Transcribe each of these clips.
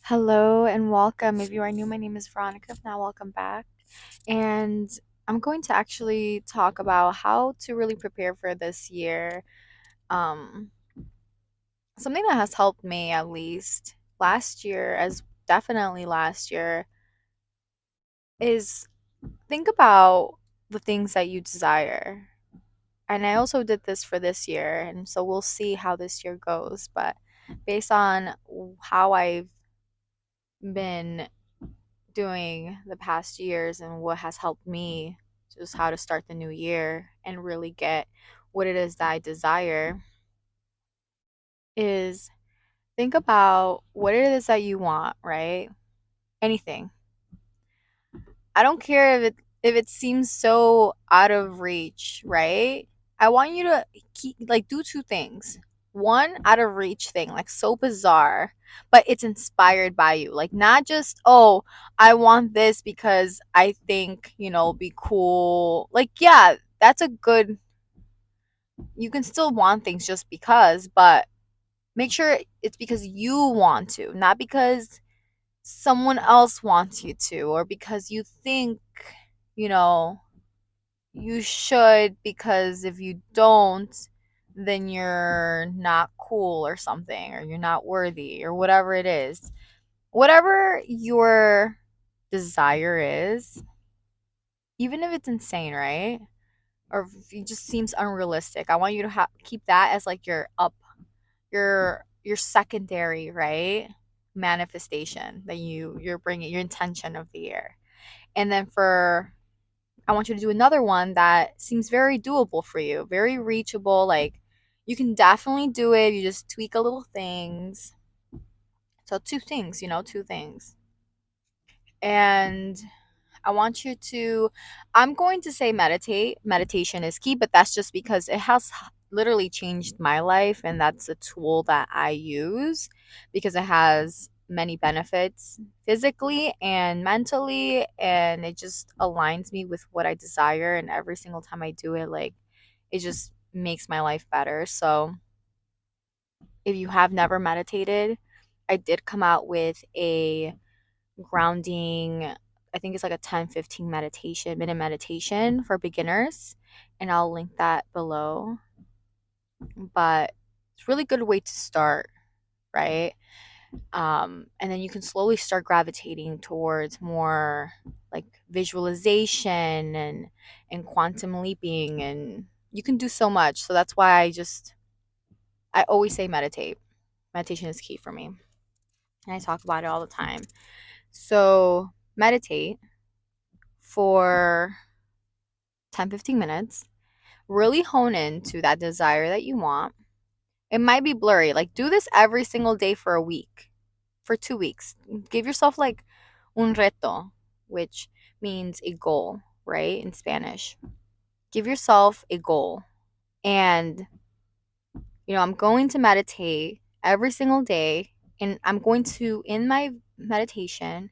Hello and welcome. If you are new, my name is Veronica. If not, welcome back. And I'm going to actually talk about how to really prepare for this year. Um, Something that has helped me at least last year, as definitely last year, is think about the things that you desire. And I also did this for this year, and so we'll see how this year goes. But based on how I've been doing the past years and what has helped me just how to start the new year and really get what it is that I desire is think about what it is that you want, right? Anything. I don't care if it seems so out of reach, right? I want you to keep like do two things. One out of reach thing, like so bizarre, but it's inspired by you. Like not just, oh, I want this because I think, be cool. Like yeah, that's a good you can still want things just because, but make sure it's because you want to, not because someone else wants you to or because you think, you know, you should because if you don't, then you're not cool or something or you're not worthy or whatever it is. Whatever your desire is, even if it's insane, right? Or if it just seems unrealistic, I want you to keep that as like your secondary, right? Manifestation that you're bringing your intention of the year. And then for I want you to do another one that seems very doable for you, very reachable. Like you can definitely do it. You just tweak a little things. So two things, two things. And I want you to, I'm going to say meditate. Meditation is key, but that's just because it has literally changed my life. And that's a tool that I use because it has many benefits physically and mentally. And it just aligns me with what I desire. And every single time I do it, like, it just makes my life better. So if you have never meditated, I did come out with a grounding, I think it's like a 10-15 minute meditation for beginners, and I'll link that below. But it's a really good way to start, right? And then you can slowly start gravitating towards more like visualization and quantum leaping, and you can do so much. So that's why I always say meditate. Meditation is key for me, and I talk about it all the time. So meditate for 10-15 minutes. Really hone into that desire that you want. It might be blurry. Like, do this every single day for a week, for 2 weeks. Give yourself like un reto, which means a goal, right? In Spanish. Give yourself a goal. And, I'm going to meditate every single day. And I'm going to, in my meditation,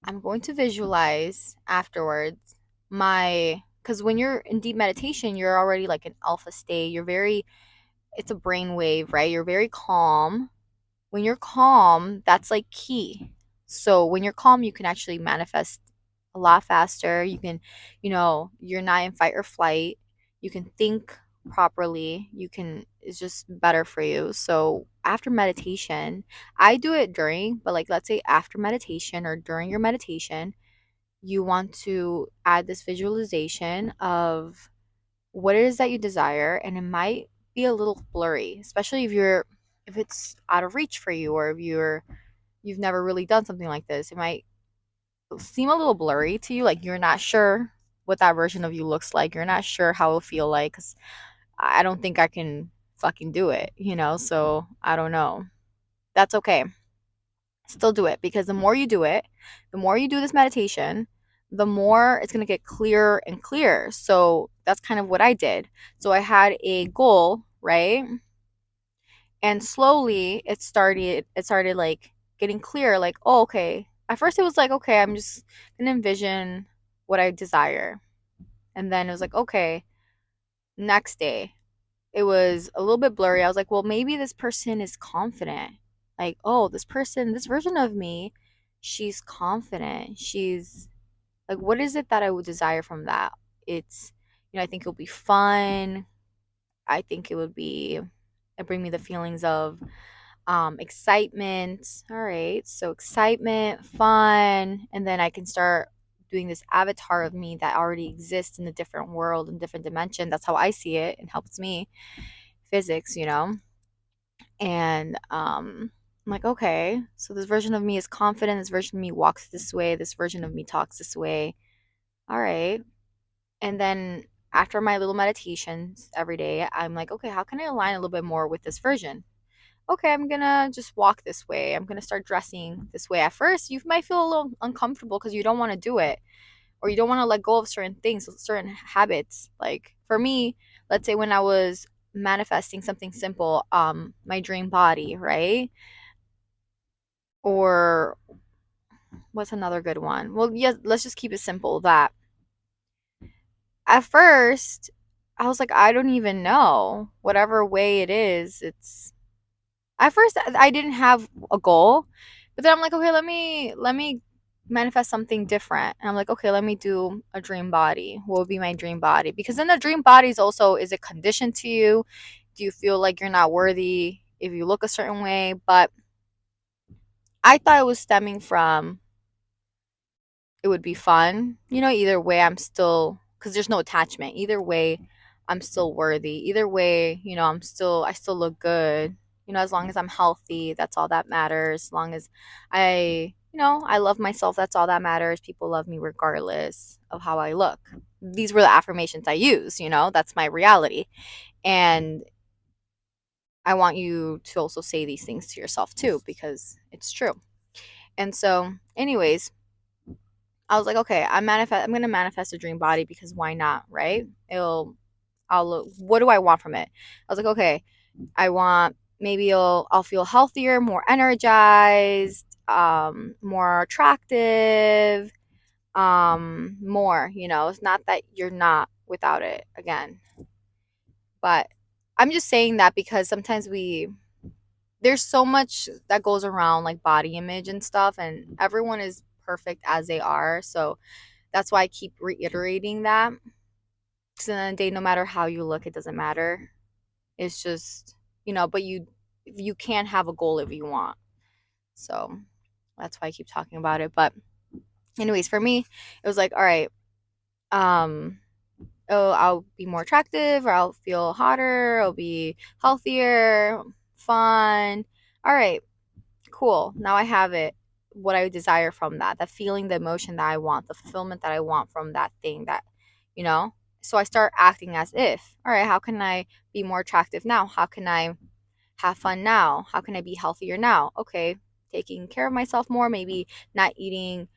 I'm going to visualize afterwards because when you're in deep meditation, you're already like in alpha state. It's a brain wave, right? You're very calm. When you're calm, that's like key. So when you're calm, you can actually manifest a lot faster. You're not in fight or flight. You can think properly. It's just better for you. So after meditation, I do it during, but like let's say after meditation or during your meditation, you want to add this visualization of what it is that you desire, and it might be a little blurry, especially if it's out of reach for you, or if you've never really done something like this. It might seem a little blurry to you, like you're not sure what that version of you looks like. You're not sure how it'll feel like, 'cause I don't think I can fucking do it, so I don't know. That's okay. Still do it, because the more you do it, the more you do this meditation, the more it's going to get clearer and clearer. So that's kind of what I did. So I had a goal, right? And slowly it started like getting clear, like, oh, okay. At first it was like, okay, I'm just going to envision what I desire. And then it was like, okay, next day it was a little bit blurry. I was like, well, maybe this person is confident. Like, oh, this person, this version of me, she's confident. She's like, what is it that I would desire from that? It's, I think it'll be fun. I think it would be, it bring me the feelings of excitement. All right. So excitement, fun. And then I can start doing this avatar of me that already exists in a different world, in different dimension. That's how I see it. It helps me. Physics. And I'm like, okay, so this version of me is confident, this version of me walks this way, this version of me talks this way. All right. And then after my little meditations every day, I'm like, okay, how can I align a little bit more with this version? Okay, I'm gonna just walk this way. I'm gonna start dressing this way. At first, you might feel a little uncomfortable because you don't want to do it, or you don't want to let go of certain things, certain habits. Like for me, let's say when I was manifesting something simple, my dream body, right? Or what's another good one? Well, yes, let's just keep it simple. That at first, I was like, I don't even know. Whatever way it is, it's at first I didn't have a goal, but then I'm like, okay, let me manifest something different. And I'm like, okay, let me do a dream body. What would be my dream body? Because then the dream body is also, is it conditioned to you? Do you feel like you're not worthy if you look a certain way? But I thought it was stemming from, it would be fun. Either way, I'm still, because there's no attachment. Either way, I'm still worthy. Either way, I still look good. As long as I'm healthy, that's all that matters. As long as I love myself, that's all that matters. People love me regardless of how I look. These were the affirmations I use, that's my reality. And I want you to also say these things to yourself too, because it's true. And so, anyways, I was like, okay, I'm gonna manifest a dream body because why not, right? What do I want from it? I was like, okay, I want, maybe I'll feel healthier, more energized, more attractive, more, it's not that you're not without it again. But I'm just saying that because sometimes there's so much that goes around like body image and stuff, and everyone is perfect as they are. So that's why I keep reiterating that. Because at the end of the day, no matter how you look, it doesn't matter. It's just, but you can have a goal if you want. So that's why I keep talking about it. But anyways, for me, it was like, all right, um, oh, I'll be more attractive, or I'll feel hotter, I'll be healthier, fun. All right, cool. Now I have it. What I desire from that, the feeling, the emotion that I want, the fulfillment that I want from that thing that, you know? So I start acting as if, all right, how can I be more attractive now? How can I have fun now? How can I be healthier now? Okay, taking care of myself more, maybe not eating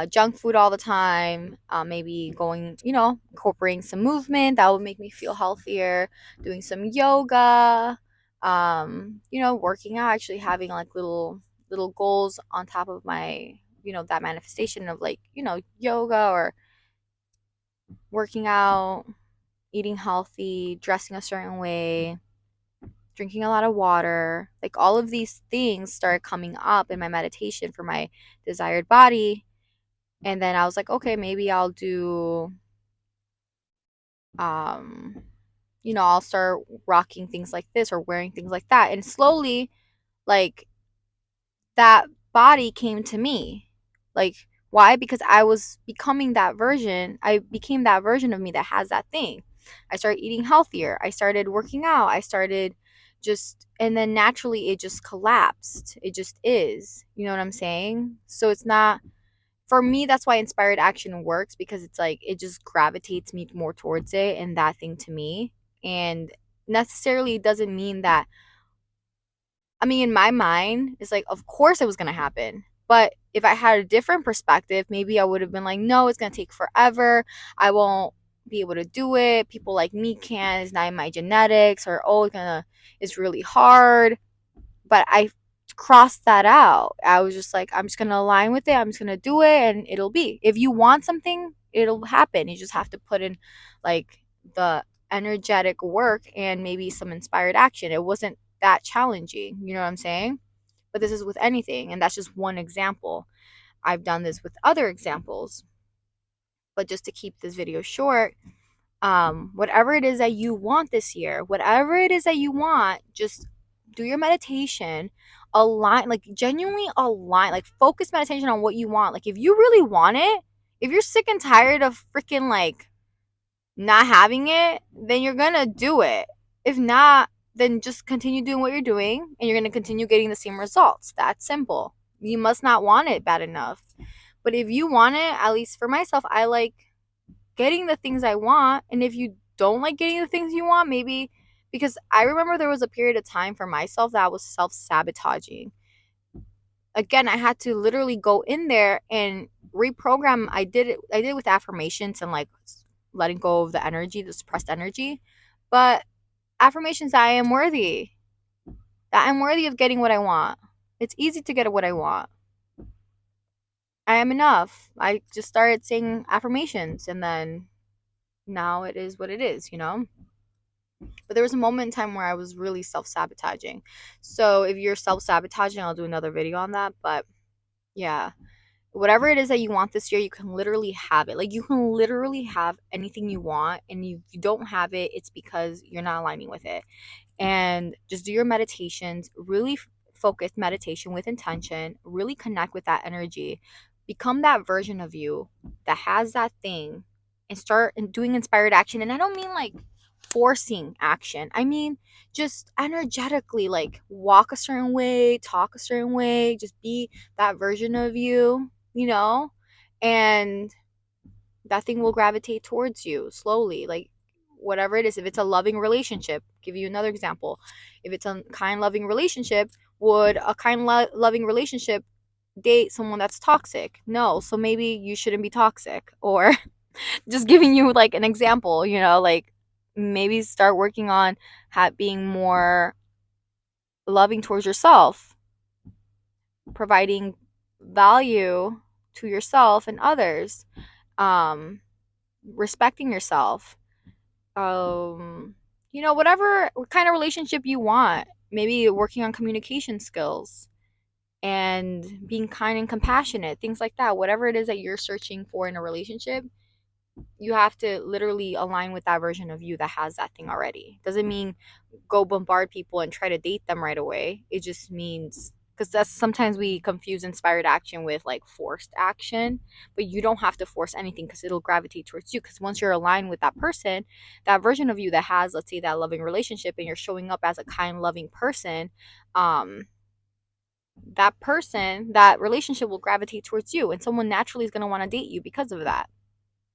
junk food all the time, maybe going, incorporating some movement that would make me feel healthier, doing some yoga, working out, actually having like little goals on top of my, that manifestation of like, yoga or working out, eating healthy, dressing a certain way, drinking a lot of water. Like all of these things started coming up in my meditation for my desired body. And then I was like, okay, maybe I'll do um I'll start rocking things like this or wearing things like that. And slowly, like, that body came to me. Like, why? Because I was becoming that version. I became that version of me that has that thing. I started eating healthier. I started working out. I started and then naturally it just collapsed. It just is. You know what I'm saying? So it's not, for me, that's why inspired action works, because it's like it just gravitates me more towards it and that thing to me. And necessarily it doesn't mean that, I mean, in my mind, it's like, of course it was going to happen. But if I had a different perspective, maybe I would have been like, no, it's going to take forever. I won't be able to do it. People like me can. It's not in my genetics. Or, oh, it's really hard. But I crossed that out. I was just like, I'm just going to align with it. I'm just going to do it and it'll be. If you want something, it'll happen. You just have to put in like the energetic work and maybe some inspired action. It wasn't that challenging. You know what I'm saying? But this is with anything, and that's just one example. I've done this with other examples. But just to keep this video short, whatever it is that you want this year, whatever it is that you want, just do your meditation, align, like genuinely align, like focus meditation on what you want. Like if you really want it, if you're sick and tired of freaking like not having it, then you're gonna do it. If not, then just continue doing what you're doing and you're gonna continue getting the same results. That's simple. You must not want it bad enough. But if you want it, at least for myself, I like getting the things I want. And if you don't like getting the things you want, maybe because I remember there was a period of time for myself that I was self sabotaging. Again, I had to literally go in there and reprogram. I did it with affirmations and like letting go of the energy, the suppressed energy. But affirmations that I am worthy, that I'm worthy of getting what I want. It's easy to get what I want. I am enough. I just started saying affirmations and then now it is what it is, you know? But there was a moment in time where I was really self sabotaging. So if you're self sabotaging, I'll do another video on that. But yeah, whatever it is that you want this year, you can literally have it. Like you can literally have anything you want. And if you don't have it, it's because you're not aligning with it. And just do your meditations, really focus meditation with intention, really connect with that energy, become that version of you that has that thing, and start doing inspired action. And I don't mean like forcing action, I mean just energetically, like walk a certain way, talk a certain way, just be that version of you, you know, and that thing will gravitate towards you slowly. Like whatever it is, if it's a loving relationship, give you another example, if it's a kind loving relationship, would a kind loving relationship date someone that's toxic? No. So maybe you shouldn't be toxic. Or just giving you like an example, you know, like maybe start working on being more loving towards yourself, providing value to yourself and others, um respecting yourself, you know, whatever kind of relationship you want, maybe working on communication skills and being kind and compassionate, things like that. Whatever it is that you're searching for in a relationship, you have to literally align with that version of you that has that thing already. Doesn't mean go bombard people and try to date them right away. It just means, because that's sometimes we confuse inspired action with like forced action, but you don't have to force anything because it'll gravitate towards you. Because once you're aligned with that person, that version of you that has, let's say, that loving relationship, and you're showing up as a kind loving person, that person, that relationship will gravitate towards you, and someone naturally is going to want to date you because of that.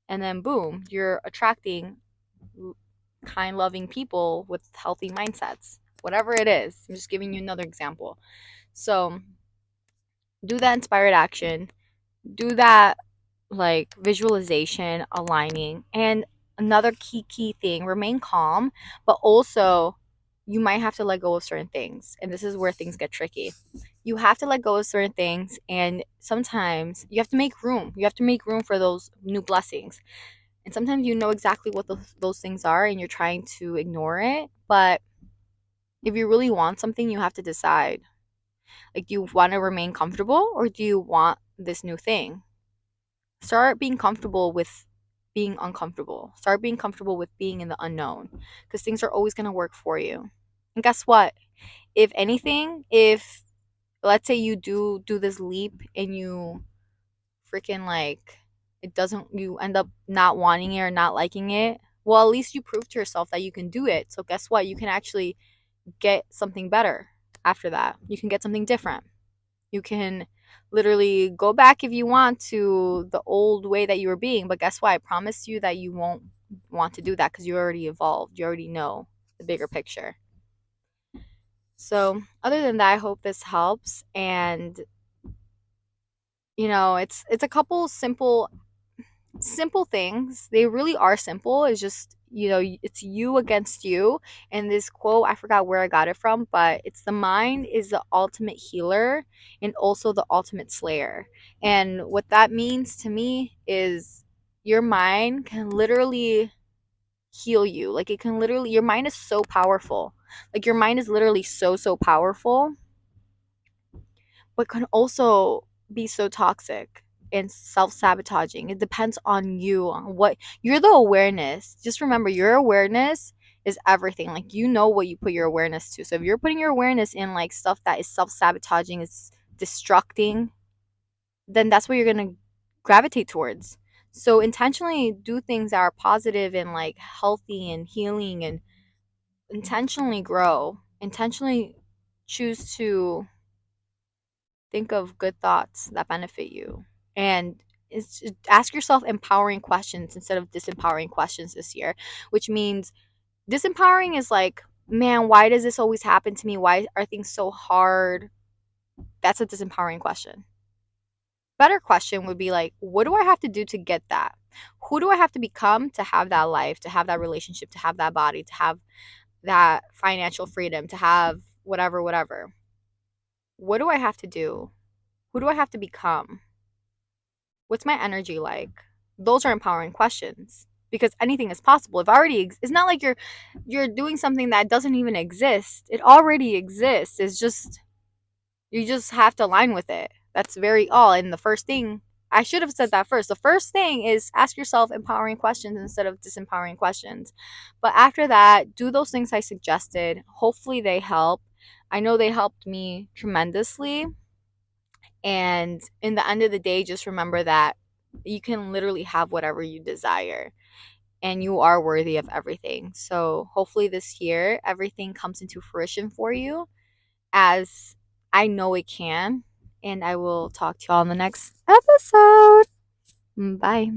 And then boom, you're attracting kind loving people with healthy mindsets, whatever it is. I'm just giving you another example. So do that inspired action, do that like visualization, aligning. And another key thing, remain calm, but also you might have to let go of certain things, and this is where things get tricky. You have to let go of certain things, and sometimes you have to make room. You have to make room for those new blessings. And sometimes you know exactly what those things are and you're trying to ignore it. But if you really want something, you have to decide. Like, do you want to remain comfortable or do you want this new thing? Start being comfortable with being uncomfortable. Start being comfortable with being in the unknown, because things are always going to work for you. And guess what? If anything, if let's say you do this leap and you freaking like it doesn't, you end up not wanting it or not liking it, well, at least you prove to yourself that you can do it. So guess what? You can actually get something better after that. You can get something different. You can literally go back if you want to the old way that you were being, but guess what? I promise you that you won't want to do that because you already evolved. You already know the bigger picture. So other than that, I hope this helps. And you know, it's a couple simple things. They really are simple. It's just, you know, it's you against you. And this quote, I forgot where I got it from, but it's the mind is the ultimate healer and also the ultimate slayer. And what that means to me is your mind can literally heal you. Like it can literally, your mind is so powerful. Like your mind is literally so powerful but can also be so toxic and self-sabotaging. It depends on you, on what you're the awareness. Just remember, your awareness is everything. Like, you know what you put your awareness to. So if you're putting your awareness in like stuff that is self-sabotaging, is destructing, then that's what you're going to gravitate towards. So intentionally do things that are positive and like healthy and healing, and intentionally grow, intentionally choose to think of good thoughts that benefit you. And ask yourself empowering questions instead of disempowering questions this year, which means disempowering is like, man, why does this always happen to me? Why are things so hard? That's a disempowering question. Better question would be like, what do I have to do to get that? Who do I have to become to have that life, to have that relationship, to have that body, to have that financial freedom, to have whatever, whatever? What do I have to do? Who do I have to become? What's my energy like? Those are empowering questions, because anything is possible. If already it's not like you're doing something that doesn't even exist. It already exists. It's just, you just have to align with it. That's very all. And the first thing, I should have said that first. The first thing is ask yourself empowering questions instead of disempowering questions. But after that, do those things I suggested. Hopefully they help. I know they helped me tremendously. And in the end of the day, just remember that you can literally have whatever you desire, and you are worthy of everything. So hopefully this year, everything comes into fruition for you, as I know it can. And I will talk to y'all in the next episode. Bye.